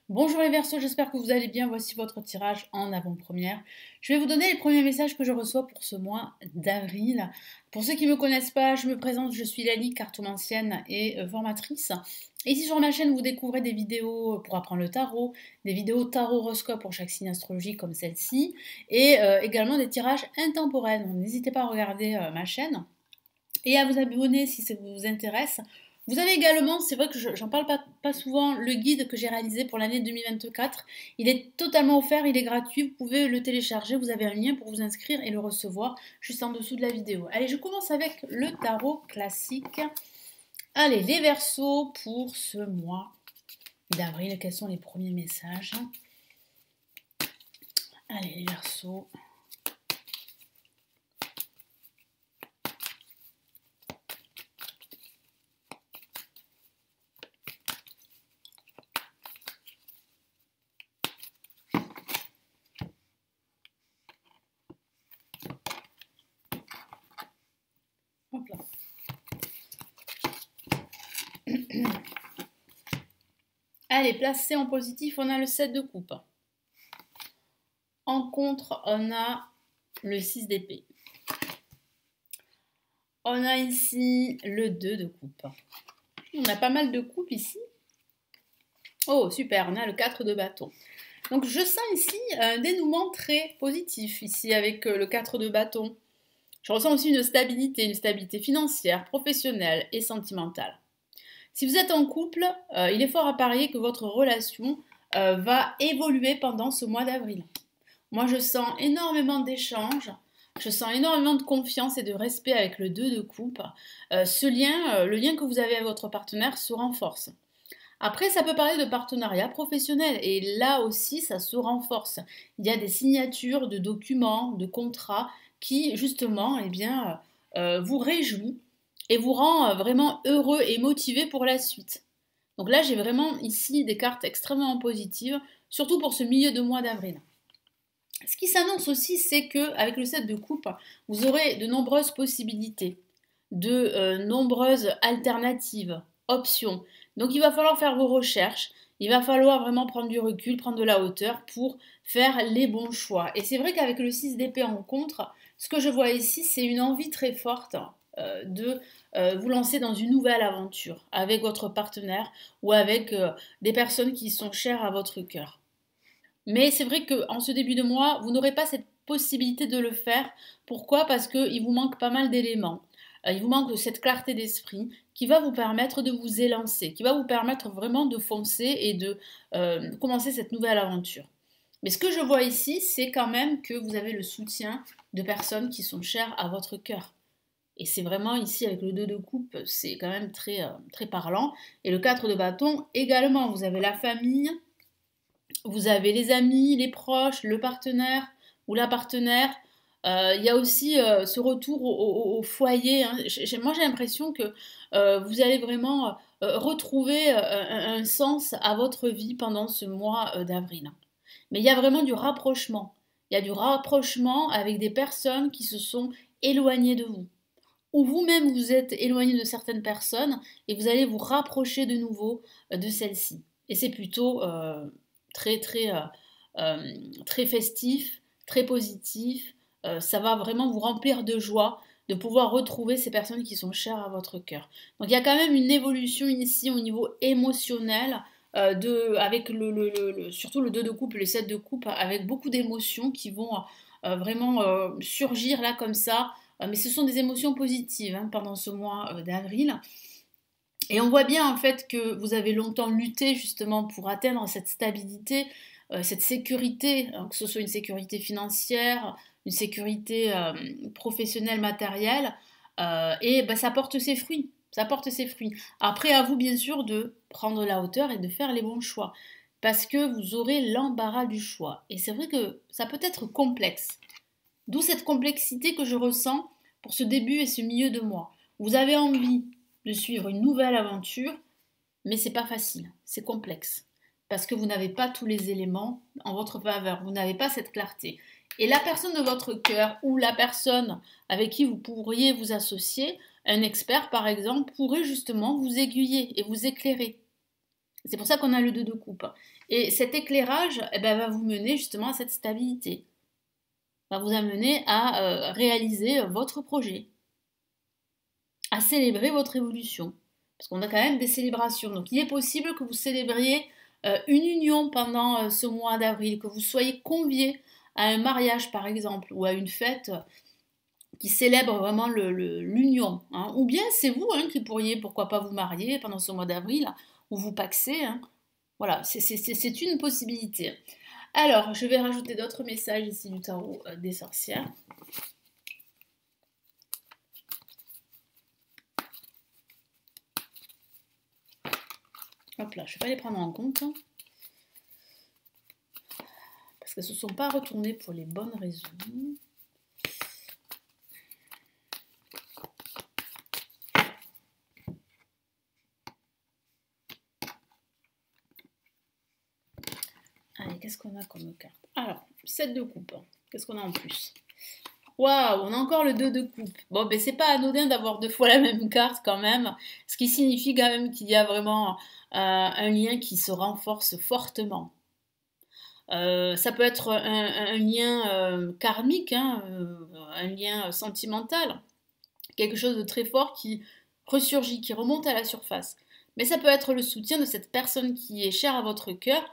Bonjour les Verseaux, j'espère que vous allez bien. Voici votre tirage en avant-première. Je vais vous donner les premiers messages que je reçois pour ce mois d'avril. Pour ceux qui ne me connaissent pas, je me présente, je suis Lali, cartomancienne et formatrice. Et ici sur ma chaîne, vous découvrez des vidéos pour apprendre le tarot, des vidéos tarot-horoscope pour chaque signe astrologique comme celle-ci, et également des tirages intemporels. Donc n'hésitez pas à regarder ma chaîne et à vous abonner si ça vous intéresse. Vous avez également, c'est vrai que j'en parle pas souvent, le guide que j'ai réalisé pour l'année 2024. Il est totalement offert, il est gratuit, vous pouvez le télécharger, vous avez un lien pour vous inscrire et le recevoir juste en dessous de la vidéo. Allez, je commence avec le tarot classique. Allez, les Verseaux pour ce mois d'avril, quels sont les premiers messages? Allez, les Verseaux. Hop là. Allez, placé en positif, on a le 7 de coupe. En contre, on a le 6 d'épée. On a ici le 2 de coupe. On a pas mal de coupes ici. Oh, super, on a le 4 de bâton. Donc, je sens ici un dénouement très positif, ici, avec le 4 de bâton. Je ressens aussi une stabilité financière, professionnelle et sentimentale. Si vous êtes en couple, il est fort à parier que votre relation va évoluer pendant ce mois d'avril. Moi, je sens énormément d'échanges, je sens énormément de confiance et de respect avec le 2 de coupe. Le lien que vous avez avec votre partenaire se renforce. Après, ça peut parler de partenariat professionnel et là aussi, ça se renforce. Il y a des signatures de documents, de contrats qui, justement, vous réjouit et vous rend vraiment heureux et motivé pour la suite. Donc là, j'ai vraiment ici des cartes extrêmement positives, surtout pour ce milieu de mois d'avril. Ce qui s'annonce aussi, c'est que avec le 7 de coupe, vous aurez de nombreuses possibilités, de nombreuses alternatives, options. Donc il va falloir faire vos recherches, il va falloir vraiment prendre du recul, prendre de la hauteur pour faire les bons choix. Et c'est vrai qu'avec le 6 d'épée en contre, ce que je vois ici, c'est une envie très forte de vous lancer dans une nouvelle aventure avec votre partenaire ou avec des personnes qui sont chères à votre cœur. Mais c'est vrai qu'en ce début de mois, vous n'aurez pas cette possibilité de le faire. Pourquoi? Parce qu'il vous manque pas mal d'éléments. Il vous manque de cette clarté d'esprit qui va vous permettre de vous élancer, qui va vous permettre vraiment de foncer et de commencer cette nouvelle aventure. Mais ce que je vois ici, c'est quand même que vous avez le soutien de personnes qui sont chères à votre cœur. Et c'est vraiment ici, avec le 2 de coupe, c'est quand même très parlant. Et le 4 de bâton également. Vous avez la famille, vous avez les amis, les proches, le partenaire ou la partenaire. Il y a aussi ce retour au foyer, hein. Moi, j'ai l'impression que vous allez vraiment retrouver un sens à votre vie pendant ce mois d'avril. Mais il y a vraiment du rapprochement. Il y a du rapprochement avec des personnes qui se sont éloignées de vous. Ou vous-même vous êtes éloigné de certaines personnes et vous allez vous rapprocher de nouveau de celles-ci. Et c'est plutôt très très très festif, très positif. Ça va vraiment vous remplir de joie de pouvoir retrouver ces personnes qui sont chères à votre cœur. Donc il y a quand même une évolution ici au niveau émotionnel. Avec surtout le 2 de coupe, le 7 de coupe, avec beaucoup d'émotions qui vont vraiment surgir là comme ça. Mais ce sont des émotions positives hein, pendant ce mois d'avril. Et on voit bien en fait que vous avez longtemps lutté justement pour atteindre cette stabilité, cette sécurité, hein, que ce soit une sécurité financière, une sécurité professionnelle, matérielle, et ben, ça porte ses fruits. Ça porte ses fruits. Après, à vous bien sûr de prendre la hauteur et de faire les bons choix, parce que vous aurez l'embarras du choix. Et c'est vrai que ça peut être complexe. D'où cette complexité que je ressens pour ce début et ce milieu de mois. Vous avez envie de suivre une nouvelle aventure, mais c'est pas facile, c'est complexe. Parce que vous n'avez pas tous les éléments en votre faveur, vous n'avez pas cette clarté. Et la personne de votre cœur ou la personne avec qui vous pourriez vous associer, un expert par exemple, pourrait justement vous aiguiller et vous éclairer. C'est pour ça qu'on a le 2 de coupe. Et cet éclairage eh ben, va vous mener justement à cette stabilité. Va vous amener à réaliser votre projet, à célébrer votre évolution. Parce qu'on a quand même des célébrations. Donc il est possible que vous célébriez une union pendant ce mois d'avril, que vous soyez conviés à un mariage par exemple, ou à une fête qui célèbre vraiment l'union. Hein. Ou bien c'est vous qui pourriez, pourquoi pas, vous marier pendant ce mois d'avril, ou vous paxer. Hein. Voilà, c'est une possibilité. Alors, je vais rajouter d'autres messages ici du tarot des sorcières. Hop là, je ne vais pas les prendre en compte. Parce qu'elles ne se sont pas retournées pour les bonnes raisons. Allez, qu'est-ce qu'on a comme carte? Alors, 7 de coupe. Qu'est-ce qu'on a en plus? Waouh, on a encore le 2 de coupe. Bon, ben c'est pas anodin d'avoir 2 fois la même carte quand même. Ce qui signifie quand même qu'il y a vraiment un lien qui se renforce fortement. Ça peut être un lien karmique, hein, un lien sentimental. Quelque chose de très fort qui ressurgit, qui remonte à la surface. Mais ça peut être le soutien de cette personne qui est chère à votre cœur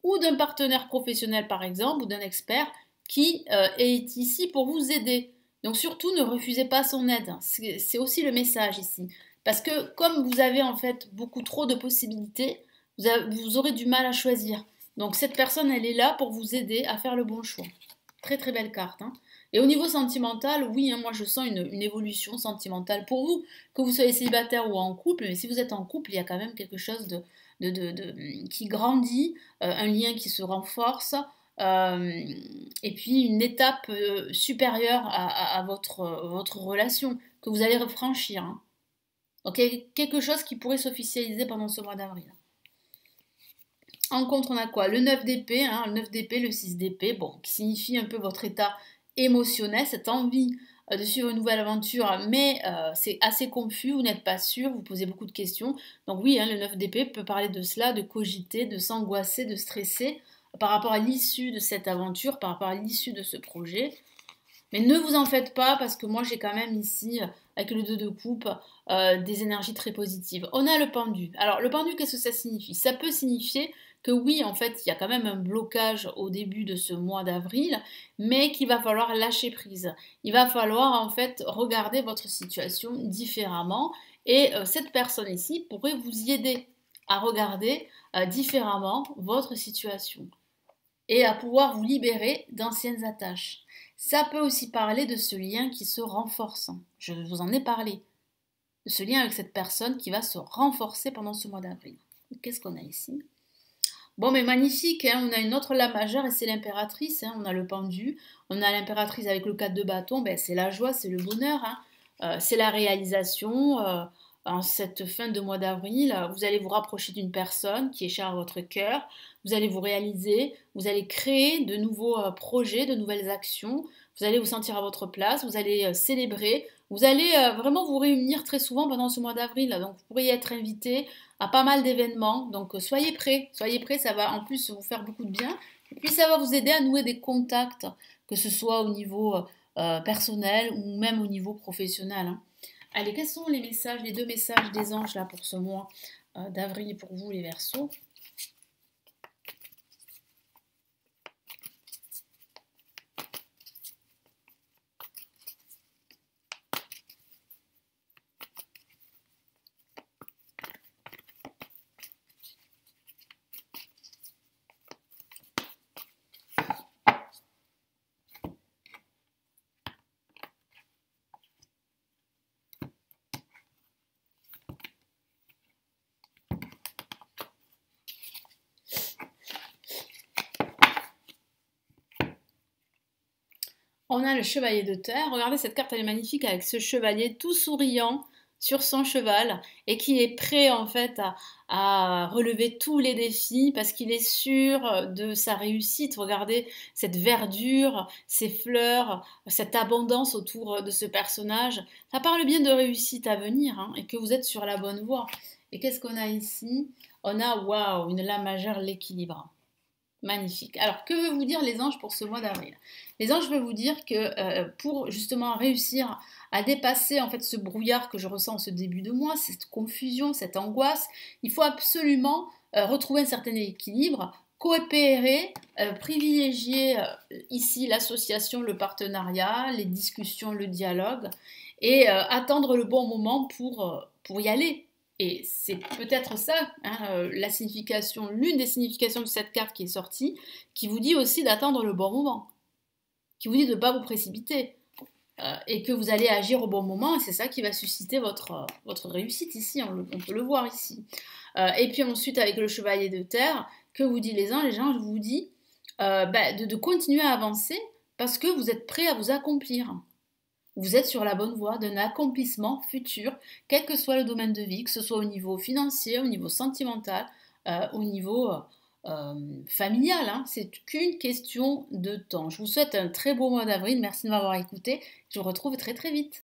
ou d'un partenaire professionnel par exemple ou d'un expert qui est ici pour vous aider. Donc surtout ne refusez pas son aide. C'est aussi le message ici. Parce que comme vous avez en fait beaucoup trop de possibilités, vous aurez du mal à choisir. Donc cette personne, elle est là pour vous aider à faire le bon choix. Très très belle carte. Hein. Et au niveau sentimental, oui, hein, moi je sens une évolution sentimentale pour vous, que vous soyez célibataire ou en couple, mais si vous êtes en couple, il y a quand même quelque chose qui grandit, un lien qui se renforce, et puis une étape supérieure à votre relation que vous allez franchir. Hein. Donc quelque chose qui pourrait s'officialiser pendant ce mois d'avril. En contre, on a quoi? Le 9 d'épée, hein, le 9 d'épée, le 6 d'épée, bon, qui signifie un peu votre état émotionnel, cette envie de suivre une nouvelle aventure, mais c'est assez confus, vous n'êtes pas sûr, vous posez beaucoup de questions. Donc oui, hein, le 9 d'épée peut parler de cela, de cogiter, de s'angoisser, de stresser par rapport à l'issue de cette aventure, par rapport à l'issue de ce projet. Mais ne vous en faites pas parce que moi j'ai quand même ici, avec le 2 de coupe, des énergies très positives. On a le pendu. Alors le pendu, qu'est-ce que ça signifie? Ça peut signifier que oui, en fait, il y a quand même un blocage au début de ce mois d'avril, mais qu'il va falloir lâcher prise. Il va falloir en fait regarder votre situation différemment et cette personne ici pourrait vous y aider à regarder différemment votre situation et à pouvoir vous libérer d'anciennes attaches. Ça peut aussi parler de ce lien qui se renforce. Je vous en ai parlé. De ce lien avec cette personne qui va se renforcer pendant ce mois d'avril. Qu'est-ce qu'on a ici? Bon, mais magnifique, hein, on a une autre lame majeure et c'est l'impératrice. Hein, on a le pendu, on a l'impératrice avec le 4 de bâton, ben, c'est la joie, c'est le bonheur, hein, c'est la réalisation. En cette fin de mois d'avril, vous allez vous rapprocher d'une personne qui est chère à votre cœur, vous allez vous réaliser, vous allez créer de nouveaux projets, de nouvelles actions, vous allez vous sentir à votre place, vous allez célébrer, vous allez vraiment vous réunir très souvent pendant ce mois d'avril, donc vous pourriez être invité à pas mal d'événements, donc soyez prêts, ça va en plus vous faire beaucoup de bien, et puis ça va vous aider à nouer des contacts, que ce soit au niveau personnel ou même au niveau professionnel. Hein. Allez, quels sont les messages, les 2 messages des anges là pour ce mois d'avril pour vous les Verseaux? On a le chevalier de terre. Regardez, cette carte, elle est magnifique avec ce chevalier tout souriant sur son cheval et qui est prêt en fait à relever tous les défis parce qu'il est sûr de sa réussite. Regardez cette verdure, ces fleurs, cette abondance autour de ce personnage. Ça parle bien de réussite à venir hein, et que vous êtes sur la bonne voie. Et qu'est-ce qu'on a ici? On a, waouh, une lame majeure, l'équilibre. Magnifique. Alors, que veut vous dire les anges pour ce mois d'avril? Les anges veulent vous dire que pour justement réussir à dépasser en fait ce brouillard que je ressens en ce début de mois, cette confusion, cette angoisse, il faut absolument retrouver un certain équilibre, coopérer, privilégier ici l'association, le partenariat, les discussions, le dialogue, et attendre le bon moment pour y aller. Et c'est peut-être ça, hein, la signification, l'une des significations de cette carte qui est sortie, qui vous dit aussi d'attendre le bon moment, qui vous dit de ne pas vous précipiter, et que vous allez agir au bon moment, et c'est ça qui va susciter votre réussite ici, on peut le voir ici. Et puis ensuite, avec le chevalier de terre, que vous dit les anges vous dit de continuer à avancer, parce que vous êtes prêt à vous accomplir. Vous êtes sur la bonne voie d'un accomplissement futur, quel que soit le domaine de vie, que ce soit au niveau financier, au niveau sentimental, au niveau familial. Hein. C'est qu'une question de temps. Je vous souhaite un très beau mois d'avril. Merci de m'avoir écouté. Je vous retrouve très très vite.